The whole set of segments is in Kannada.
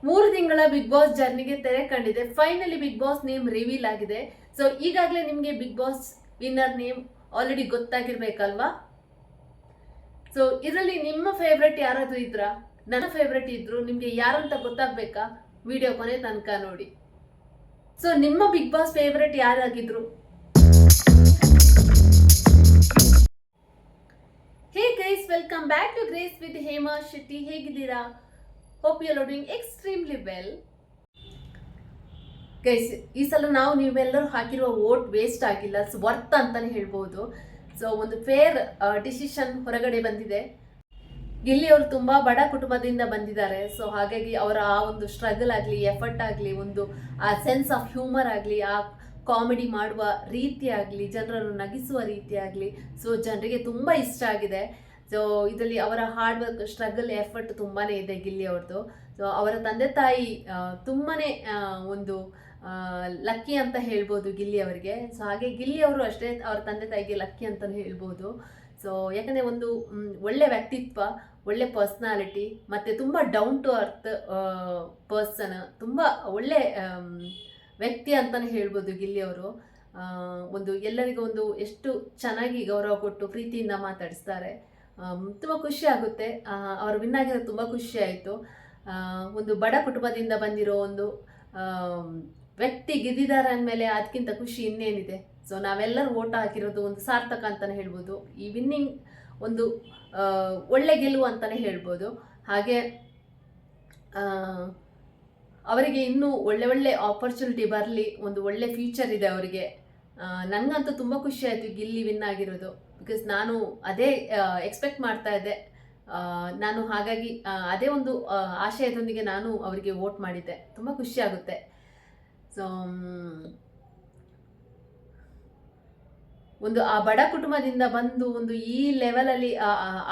3 ತಿಂಗಳ ಬಿಗ್ ಬಾಸ್ ಜರ್ನಿಗೆ ತೆರೆ ಕಂಡಿದೆ. Finally Bigg Boss name reveal ಆಗಿದೆ. ಸೊ ಈಗಾಗಲೇ ನಿಮಗೆ Bigg Boss winner name already ಗೊತ್ತಾಗಿರ್ಬೇಕಲ್ವಾ? ಸೊ ಇದರಲ್ಲಿ ನಿಮ್ಮ ಫೇವ್ರೆಟ್ ಯಾರಾದ್ರೂ ಇದ್ರಾ? ನನ್ನ ಫೇವ್ರೆಟ್ ಇದ್ರು. ನಿಮ್ಗೆ ಯಾರಂತ ಗೊತ್ತಾಗ್ಬೇಕಾ? ವಿಡಿಯೋ ಕೊನೆ ತನಕ ನೋಡಿ. ಸೊ ನಿಮ್ಮ ಬಿಗ್ ಬಾಸ್ ಫೇವ್ರೆಟ್ ಯಾರಾಗಿದ್ರು? Hey guys, welcome back to Grace with Hema Shetty. ಹೇಗಿದ್ದೀರಾ? Hope you are doing extremely well. Guys, ಈ ಸಲ ನೀವೆಲ್ಲರೂ ಹಾಕಿರುವ ವೋಟ್ ವೇಸ್ಟ್ ಆಗಿಲ್ಲ, ವರ್ತ್ ಅಂತಾನೆ ಹೇಳ್ಬೋದು. ಸೊ ಒಂದು ಫೇರ್ ಡಿಸಿಷನ್ ಹೊರಗಡೆ ಬಂದಿದೆ. ಗಿಲ್ಲಿ ಅವರು ತುಂಬಾ ಬಡ ಕುಟುಂಬದಿಂದ ಬಂದಿದ್ದಾರೆ. ಸೊ ಹಾಗಾಗಿ ಅವರ ಆ ಒಂದು ಸ್ಟ್ರಗಲ್ ಆಗಲಿ, ಎಫರ್ಟ್ ಆಗಲಿ, ಒಂದು ಆ ಸೆನ್ಸ್ ಆಫ್ ಹ್ಯೂಮರ್ ಆಗಲಿ, ಆ ಕಾಮಿಡಿ ಮಾಡುವ ರೀತಿ ಆಗಲಿ, ಜನರನ್ನು ನಗಿಸುವ ರೀತಿ ಆಗಲಿ, ಸೊ ಜನರಿಗೆ ತುಂಬ ಇಷ್ಟ ಆಗಿದೆ. ಸೊ ಇದರಲ್ಲಿ ಅವರ ಹಾರ್ಡ್ ವರ್ಕ್, ಸ್ಟ್ರಗಲ್, ಎಫರ್ಟ್ ತುಂಬಾ ಇದೆ ಗಿಲ್ಲಿ ಅವ್ರದ್ದು. ಸೊ ಅವರ ತಂದೆ ತಾಯಿ ತುಂಬಾ ಒಂದು ಲಕ್ಕಿ ಅಂತ ಹೇಳ್ಬೋದು ಗಿಲ್ಲಿ ಅವರಿಗೆ. ಸೊ ಹಾಗೆ ಗಿಲ್ಲಿ ಅವರು ಅಷ್ಟೇ ಅವ್ರ ತಂದೆ ತಾಯಿಗೆ ಲಕ್ಕಿ ಅಂತಲೇ ಹೇಳ್ಬೋದು. ಸೊ ಯಾಕಂದರೆ ಒಂದು ಒಳ್ಳೆ ವ್ಯಕ್ತಿತ್ವ, ಒಳ್ಳೆ ಪರ್ಸ್ನಾಲಿಟಿ, ಮತ್ತು ತುಂಬ ಡೌನ್ ಟು ಅರ್ತ್ ಪರ್ಸನ್, ತುಂಬ ಒಳ್ಳೆ ವ್ಯಕ್ತಿ ಅಂತಲೇ ಹೇಳ್ಬೋದು ಗಿಲ್ಲಿ ಅವರು. ಒಂದು ಎಲ್ಲರಿಗೂ ಒಂದು ಎಷ್ಟು ಚೆನ್ನಾಗಿ ಗೌರವ ಕೊಟ್ಟು ಪ್ರೀತಿಯಿಂದ ಮಾತಾಡಿಸ್ತಾರೆ. ತುಂಬ ಖುಷಿ ಆಗುತ್ತೆ. ಅವರು ವಿನ್ ಆಗಿರೋದು ತುಂಬ ಖುಷಿ ಆಯಿತು. ಒಂದು ಬಡ ಕುಟುಂಬದಿಂದ ಬಂದಿರೋ ಒಂದು ವ್ಯಕ್ತಿ ಗೆದ್ದಿದ್ದಾರೆ ಅಂದಮೇಲೆ ಅದಕ್ಕಿಂತ ಖುಷಿ ಇನ್ನೇನಿದೆ. ಸೊ ನಾವೆಲ್ಲರೂ ಓಟ್ ಹಾಕಿರೋದು ಒಂದು ಸಾರ್ಥಕ ಅಂತಲೇ ಹೇಳ್ಬೋದು. ಈ ವಿನ್ನಿಂಗ್ ಒಂದು ಒಳ್ಳೆ ಗೆಲುವು ಅಂತಲೇ ಹೇಳ್ಬೋದು. ಹಾಗೆ ಅವರಿಗೆ ಇನ್ನೂ ಒಳ್ಳೆ ಒಳ್ಳೆ ಆಪರ್ಚುನಿಟಿ ಬರಲಿ, ಒಂದು ಒಳ್ಳೆ ಫ್ಯೂಚರ್ ಇದೆ ಅವರಿಗೆ. ನನಗಂತೂ ತುಂಬ ಖುಷಿ ಆಯಿತು ಗಿಲ್ಲಿ ವಿನ್ ಆಗಿರೋದು. ಬಿಕಾಸ್ ನಾನು ಅದೇ ಎಕ್ಸ್ಪೆಕ್ಟ್ ಮಾಡ್ತಾ ಇದ್ದೆ. ನಾನು ಹಾಗಾಗಿ ಅದೇ ಒಂದು ಆಶಯದೊಂದಿಗೆ ನಾನು ಅವರಿಗೆ ವೋಟ್ ಮಾಡಿದ್ದೆ. ತುಂಬ ಖುಷಿ ಆಗುತ್ತೆ. ಸೊ ಒಂದು ಆ ಬಡ ಕುಟುಂಬದಿಂದ ಬಂದು ಒಂದು ಈ ಲೆವೆಲಲ್ಲಿ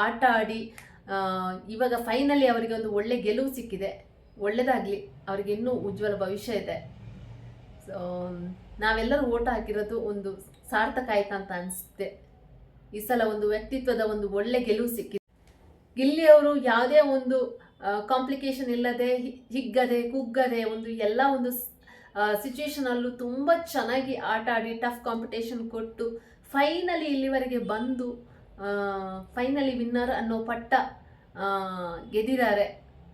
ಆಟ ಆಡಿ ಇವಾಗ ಫೈನಲಿ ಅವರಿಗೆ ಒಂದು ಒಳ್ಳೆ ಗೆಲುವು ಸಿಕ್ಕಿದೆ. ಒಳ್ಳೆಯದಾಗಲಿ, ಅವರಿಗೆ ಇನ್ನೂ ಉಜ್ವಲ ಭವಿಷ್ಯ ಇದೆ. ಸೊ ನಾವೆಲ್ಲರೂ ಓಟ್ ಹಾಕಿರೋದು ಒಂದು ಸಾರ್ಥಕ ಆಯ್ತಂತ ಅನಿಸುತ್ತೆ. ಈ ಸಲ ಒಂದು ವ್ಯಕ್ತಿತ್ವದ ಒಂದು ಒಳ್ಳೆ ಗೆಲುವು ಸಿಕ್ಕಿದೆ. ಗಿಲ್ಲಿ ಅವರು ಯಾವುದೇ ಒಂದು ಕಾಂಪ್ಲಿಕೇಶನ್ ಇಲ್ಲದೆ, ಹಿಗ್ಗದೆ, ಕುಗ್ಗದೆ, ಒಂದು ಎಲ್ಲ ಒಂದು ಸಿಚುವೇಶನಲ್ಲೂ ತುಂಬ ಚೆನ್ನಾಗಿ ಆಟ ಆಡಿ ಟಫ್ ಕಾಂಪಿಟೇಷನ್ ಕೊಟ್ಟು ಫೈನಲಿ ಇಲ್ಲಿವರೆಗೆ ಬಂದು ಫೈನಲಿ ವಿನ್ನರ್ ಅನ್ನೋ ಪಟ್ಟ ಗೆದ್ದಿದ್ದಾರೆ.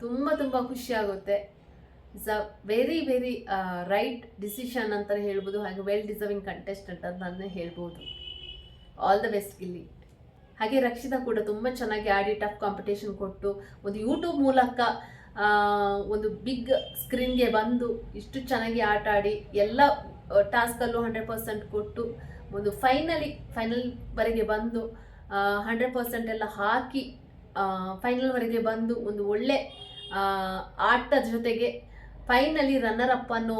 ತುಂಬ ತುಂಬ ಖುಷಿ ಆಗುತ್ತೆ. It's a very very right decision ಅಂತಲೇ ಹೇಳ್ಬೋದು. ಹಾಗೆ ವೆಲ್ ಡಿಸರ್ವಿಂಗ್ ಕಂಟೆಸ್ಟೆಂಟ್ ಅಂತಲೇ ಹೇಳ್ಬೋದು. All the best Gilli. ಹಾಗೆ ರಕ್ಷಿತಾ ಕೂಡ ತುಂಬ ಚೆನ್ನಾಗಿ ಆಡಿ ಟಫ್ ಕಾಂಪಿಟೇಷನ್ ಕೊಟ್ಟು ಒಂದು ಯೂಟ್ಯೂಬ್ ಮೂಲಕ ಒಂದು ಬಿಗ್ ಸ್ಕ್ರೀನ್ಗೆ ಬಂದು ಇಷ್ಟು ಚೆನ್ನಾಗಿ ಆಟ ಆಡಿ ಎಲ್ಲ ಟಾಸ್ಕಲ್ಲೂ 100% ಕೊಟ್ಟು ಒಂದು ಫೈನಲ್ವರೆಗೆ ಬಂದು 100% ಎಲ್ಲ ಹಾಕಿ ಫೈನಲ್ವರೆಗೆ ಬಂದು ಒಂದು ಒಳ್ಳೆ ಆಟದ ಜೊತೆಗೆ ಫೈನಲಿ ರನ್ನರ್ ಅಪ್ ಅನ್ನೋ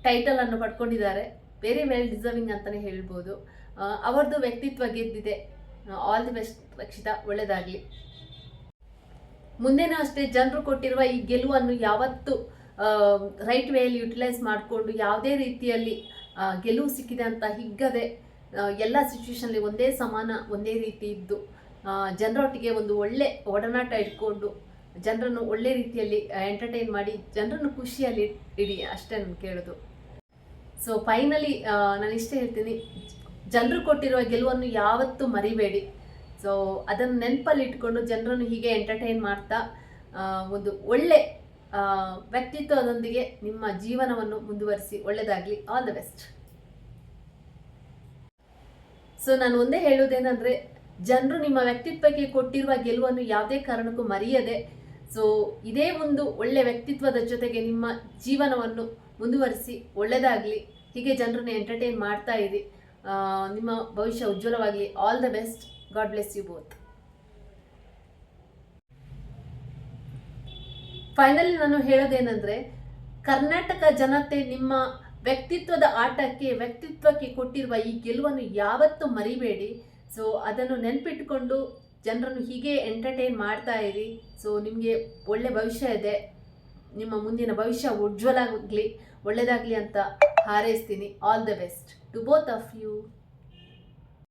ಟೈಟಲನ್ನು ಪಡ್ಕೊಂಡಿದ್ದಾರೆ. ವೆರಿ ವೆಲ್ ಡಿಸರ್ವಿಂಗ್ ಅಂತಲೇ ಹೇಳ್ಬೋದು. ಅವರದ್ದು ವ್ಯಕ್ತಿತ್ವ ಗೆದ್ದಿದೆ. ಆಲ್ ದಿ ಬೆಸ್ಟ್ ರಕ್ಷಿತಾ, ಒಳ್ಳೆಯದಾಗಲಿ. ಮುಂದೆನೂ ಅಷ್ಟೇ ಜನರು ಕೊಟ್ಟಿರುವ ಈ ಗೆಲುವನ್ನು ಯಾವತ್ತು ರೈಟ್ ವೇಯಲ್ಲಿ ಯುಟಿಲೈಸ್ ಮಾಡಿಕೊಂಡು ಯಾವುದೇ ರೀತಿಯಲ್ಲಿ ಗೆಲುವು ಸಿಕ್ಕಿದೆ ಅಂತ ಹಿಗ್ಗದೆ ಎಲ್ಲ ಸಿಚುವೇಶನ್ಲಿ ಒಂದೇ ಸಮಾನ, ಒಂದೇ ರೀತಿ ಇದ್ದು ಜನರೊಟ್ಟಿಗೆ ಒಂದು ಒಳ್ಳೆ ಒಡನಾಟ ಇಟ್ಕೊಂಡು ಜನರನ್ನು ಒಳ್ಳೆ ರೀತಿಯಲ್ಲಿ ಎಂಟರ್ಟೈನ್ ಮಾಡಿ ಜನರನ್ನು ಖುಷಿಯಲ್ಲಿ ಇಡಿ, ಅಷ್ಟೇ ನಾನು ಕೇಳೋದು. ಸೊ ಫೈನಲಿ ನಾನು ಇಷ್ಟೇ ಹೇಳ್ತೀನಿ, ಜನರು ಕೊಟ್ಟಿರುವ ಗೆಲುವನ್ನು ಯಾವತ್ತೂ ಮರಿಬೇಡಿ. ಸೊ ಅದನ್ನು ನೆನಪಲ್ಲಿ ಇಟ್ಕೊಂಡು ಜನರನ್ನು ಹೀಗೆ ಎಂಟರ್ಟೈನ್ ಮಾಡ್ತಾ ಒಂದು ಒಳ್ಳೆ ವ್ಯಕ್ತಿತ್ವದೊಂದಿಗೆ ನಿಮ್ಮ ಜೀವನವನ್ನು ಮುಂದುವರಿಸಿ. ಒಳ್ಳೆಯದಾಗಲಿ. All the best. ಸೊ ನಾನು ಒಂದೇ ಹೇಳೋದೇನೆಂದರೆ, ಜನರು ನಿಮ್ಮ ವ್ಯಕ್ತಿತ್ವಕ್ಕೆ ಕೊಟ್ಟಿರುವ ಗೆಲುವನ್ನು ಯಾವುದೇ ಕಾರಣಕ್ಕೂ ಮರೆಯದೆ, ಸೊ ಇದೇ ಒಂದು ಒಳ್ಳೆ ವ್ಯಕ್ತಿತ್ವದ ಜೊತೆಗೆ ನಿಮ್ಮ ಜೀವನವನ್ನು ಮುಂದುವರಿಸಿ. ಒಳ್ಳೆಯದಾಗಲಿ. ಹೀಗೆ ಜನರನ್ನು ಎಂಟರ್ಟೈನ್ ಮಾಡ್ತಾ ಇರಿ. ನಿಮ್ಮ ಭವಿಷ್ಯ ಉಜ್ವಲವಾಗಲಿ. All the best. God bless you both. Finally ನಾನು ಹೇಳೋದೇನೆಂದರೆ, ಕರ್ನಾಟಕ ಜನತೆ ನಿಮ್ಮ ವ್ಯಕ್ತಿತ್ವದ ಆಟಕ್ಕೆ, ವ್ಯಕ್ತಿತ್ವಕ್ಕೆ ಕೊಟ್ಟಿರುವ ಈ ಗೆಲುವನ್ನು ಯಾವತ್ತೂ ಮರಿಬೇಡಿ. ಸೊ ಅದನ್ನು ನೆನಪಿಟ್ಟುಕೊಂಡು ಜನರನ್ನು ಹೀಗೆ ಎಂಟರ್ಟೈನ್ ಮಾಡ್ತಾ ಇರಿ. ಸೊ ನಿಮಗೆ ಒಳ್ಳೆ ಭವಿಷ್ಯ ಇದೆ. ನಿಮ್ಮ ಮುಂದಿನ ಭವಿಷ್ಯ ಉಜ್ವಲ ಆಗಲಿ, ಒಳ್ಳೆಯದಾಗಲಿ ಅಂತ ಹಾರೈಸ್ತೀನಿ. All the best to both of you.